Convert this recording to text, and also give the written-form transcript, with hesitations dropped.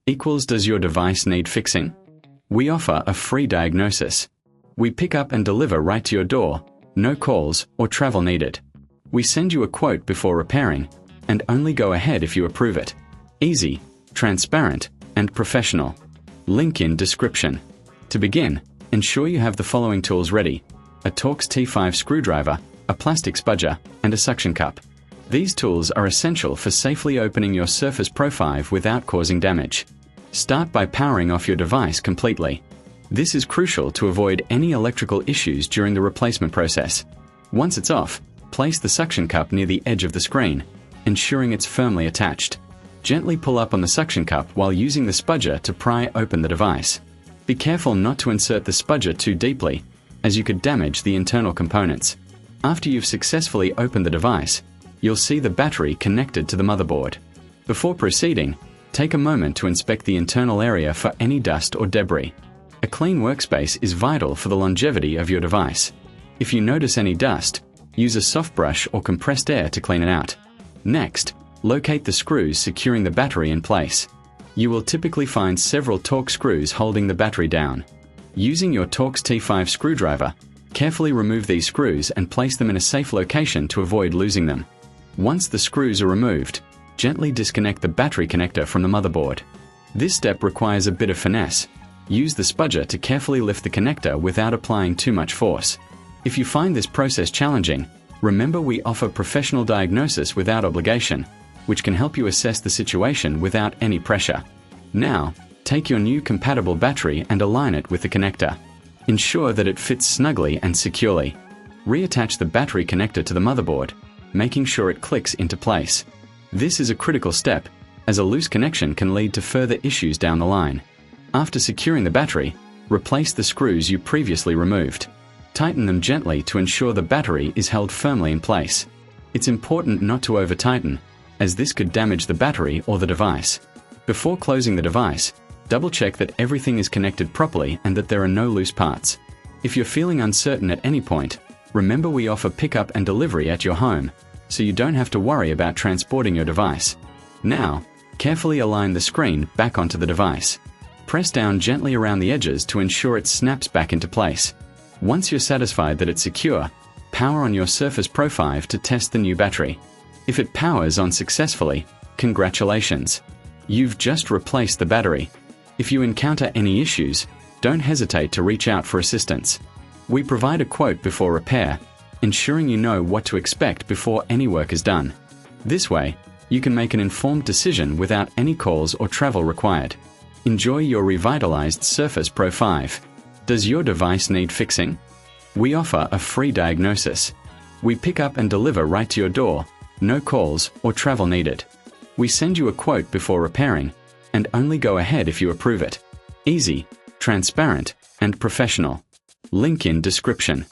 equals does your device need fixing? We offer a free diagnosis. We pick up and deliver right to your door, no calls or travel needed. We send you a quote before repairing, and only go ahead if you approve it. Easy, transparent, and professional. Link in description. To begin, ensure you have the following tools ready: a Torx T5 screwdriver, a plastic spudger, and a suction cup. These tools are essential for safely opening your Surface Pro 5 without causing damage. Start by powering off your device completely. This is crucial to avoid any electrical issues during the replacement process. Once it's off, place the suction cup near the edge of the screen, ensuring it's firmly attached. Gently pull up on the suction cup while using the spudger to pry open the device. Be careful not to insert the spudger too deeply, as you could damage the internal components. After you've successfully opened the device, you'll see the battery connected to the motherboard. Before proceeding, take a moment to inspect the internal area for any dust or debris. A clean workspace is vital for the longevity of your device. If you notice any dust, use a soft brush or compressed air to clean it out. Next, locate the screws securing the battery in place. You will typically find several Torx screws holding the battery down. Using your Torx T5 screwdriver, carefully remove these screws and place them in a safe location to avoid losing them. Once the screws are removed, gently disconnect the battery connector from the motherboard. This step requires a bit of finesse. Use the spudger to carefully lift the connector without applying too much force. If you find this process challenging, remember we offer professional diagnosis without obligation, which can help you assess the situation without any pressure. Now, take your new compatible battery and align it with the connector. Ensure that it fits snugly and securely. Reattach the battery connector to the motherboard, making sure it clicks into place. This is a critical step, as a loose connection can lead to further issues down the line. After securing the battery, replace the screws you previously removed. Tighten them gently to ensure the battery is held firmly in place. It's important not to over-tighten, as this could damage the battery or the device. Before closing the device, double-check that everything is connected properly and that there are no loose parts. If you're feeling uncertain at any point, remember we offer pickup and delivery at your home, so you don't have to worry about transporting your device. Now, carefully align the screen back onto the device. Press down gently around the edges to ensure it snaps back into place. Once you're satisfied that it's secure, power on your Surface Pro 5 to test the new battery. If it powers on successfully, congratulations! You've just replaced the battery. If you encounter any issues, don't hesitate to reach out for assistance. We provide a quote before repair, ensuring you know what to expect before any work is done. This way, you can make an informed decision without any calls or travel required. Enjoy your revitalized Surface Pro 5. Does your device need fixing? We offer a free diagnosis. We pick up and deliver right to your door, no calls or travel needed. We send you a quote before repairing, and only go ahead if you approve it. Easy, transparent, and professional. Link in description.